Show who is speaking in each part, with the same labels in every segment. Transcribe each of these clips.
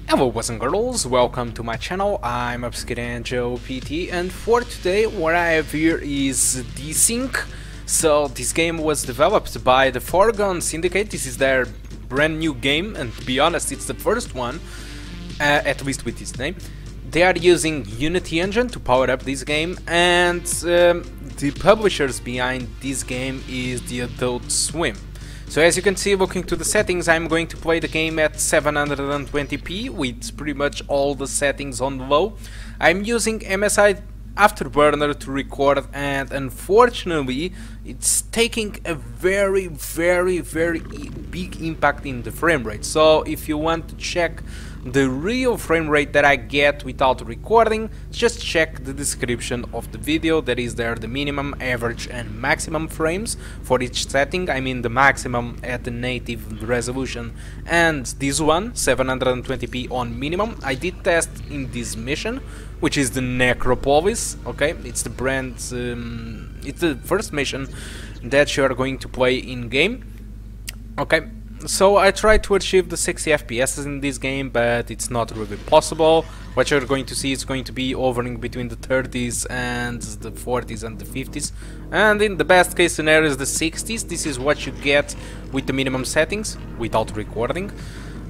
Speaker 1: Hello boys and girls, welcome to my channel. I'm Joe PT, and for today what I have here is DESYNC. So this game was developed by the Foregone Syndicate. This is their brand new game, and to be honest it's the first one, at least with this name. They are using Unity engine to power up this game, and the publishers behind this game is the Adult Swim. So as you can see, looking to the settings, I'm going to play the game at 720p with pretty much all the settings on low. I'm using MSI Afterburner to record, and unfortunately it's taking a very big impact in the frame rate. So if you want to check the real frame rate that I get without recording, just check the description of the video. That is there the minimum, average and maximum frames for each setting. I mean the maximum at the native resolution, and this one 720p on minimum. I did test in this mission, which is the Necropolis. Okay, it's the brand, it's the first mission that you are going to play in game. Okay, so I tried to achieve the 60 FPS in this game, but it's not really possible. What you're going to see is going to be hovering between the 30s and the 40s and the 50s, and in the best case scenario is the 60s. This is what you get with the minimum settings without recording.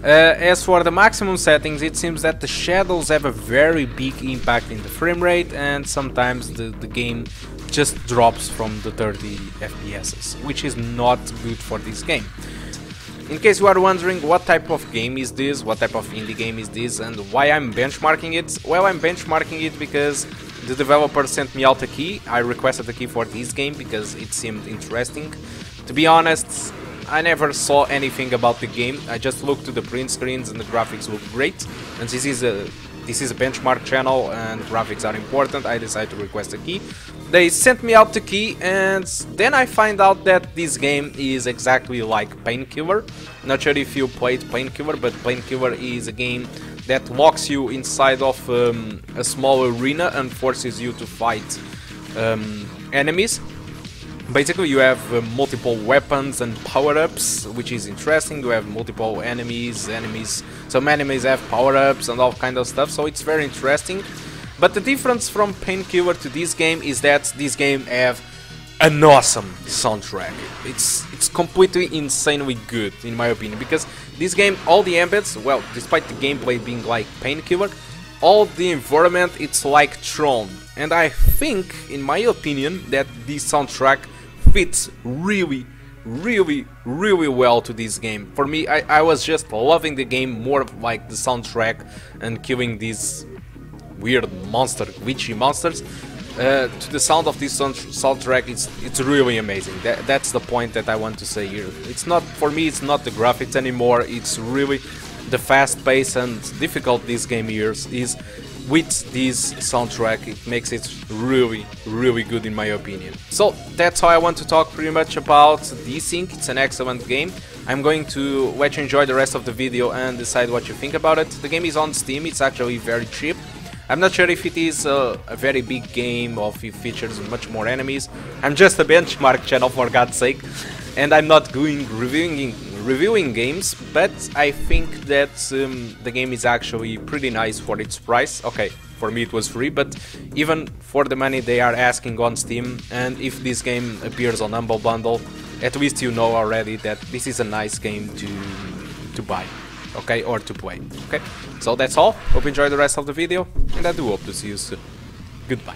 Speaker 1: As for the maximum settings, it seems that the shadows have a very big impact in the frame rate, and sometimes the game just drops from the 30 FPS, which is not good for this game. In case you are wondering what type of game is this, what type of indie game is this, and why I'm benchmarking it, well, I'm benchmarking it because the developer sent me out a key. I requested a key for this game because it seemed interesting. To be honest, I never saw anything about the game. I just looked to the print screens and the graphics look great, and this is a benchmark channel and graphics are important. I decided to request a key. They sent me out the key, and then I find out that this game is exactly like Painkiller. Not sure if you played Painkiller, but Painkiller is a game that locks you inside of a small arena and forces you to fight enemies. Basically you have multiple weapons and power-ups, which is interesting. You have multiple enemies, some enemies have power-ups and all kind of stuff, so it's very interesting. But the difference from Painkiller to this game is that this game have an awesome soundtrack. It's completely insanely good in my opinion, because this game, all the ambits, well, despite the gameplay being like Painkiller, all the environment, it's like Tron. And I think, in my opinion, that this soundtrack fits really well to this game. For me, I was just loving the game more of like the soundtrack and killing these weird glitchy monsters. To the sound of this soundtrack, it's really amazing. That's the point that I want to say here. It's not, for me, it's not the graphics anymore. It's really the fast pace and difficult this game here is. With this soundtrack, it makes it really good in my opinion. So that's how I want to talk pretty much about DESYNC. It's an excellent game. I'm going to let you enjoy the rest of the video and decide what you think about it. The game is on Steam. It's actually very cheap. I'm not sure if it is a very big game or if it features much more enemies. I'm just a benchmark channel, for God's sake, and I'm not doing reviewing games, but I think that the game is actually pretty nice for its price. Okay, for me it was free, but even for the money they are asking on Steam, and if this game appears on Humble Bundle, at least you know already that this is a nice game to buy, okay, or to play. Okay, so that's all. Hope you enjoy the rest of the video, and I do hope to see you soon. Goodbye.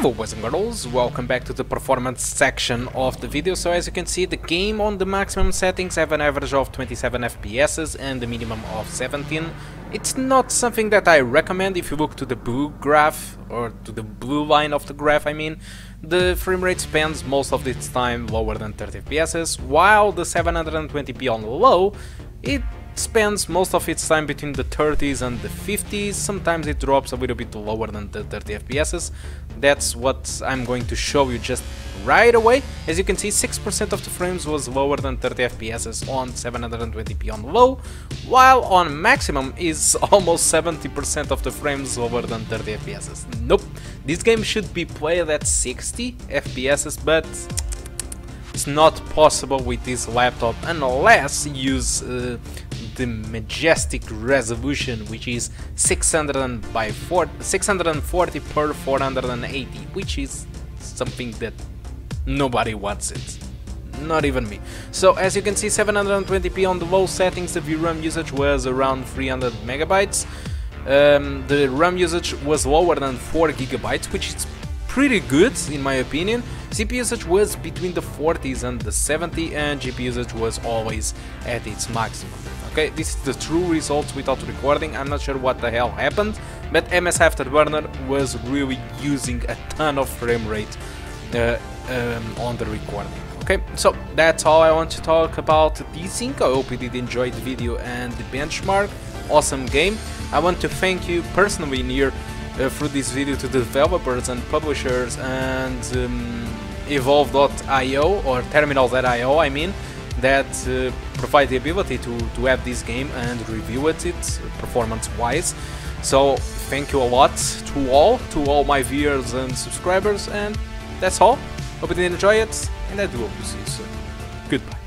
Speaker 1: Hello boys and girls, welcome back to the performance section of the video. So as you can see, the game on the maximum settings have an average of 27 FPS and a minimum of 17, It's not something that I recommend. If you look to the blue graph, or to the blue line of the graph, I mean, the frame rate spends most of its time lower than 30 FPS, while the 720p on low, it spends most of its time between the 30s and the 50s. Sometimes it drops a little bit lower than the 30 FPS. That's what I'm going to show you just right away. As you can see, 6% of the frames was lower than 30 FPS on 720p on low, while on maximum is almost 70% of the frames lower than 30 FPS. Nope, this game should be played at 60 FPS, but it's not possible with this laptop unless you use the majestic resolution, which is 640 per 480, which is something that nobody wants it, not even me. So as you can see, 720p on the low settings, the VRAM usage was around 300 megabytes. The RAM usage was lower than 4 gigabytes, which is pretty good in my opinion. CPU usage was between the 40s and the 70, and GPU usage was always at its maximum. Okay, this is the true results without recording. I'm not sure what the hell happened, but MS Afterburner was really using a ton of frame rate on the recording. Okay, so that's all I want to talk about DESYNC. I hope you did enjoy the video and the benchmark. Awesome game. I want to thank you personally here through this video to the developers and publishers and Evolve.io or Terminal.io, I mean, that provide the ability to have this game and review it performance-wise. So thank you a lot to all my viewers and subscribers, and that's all. Hope you did enjoy it, and I do hope to see you soon. Goodbye.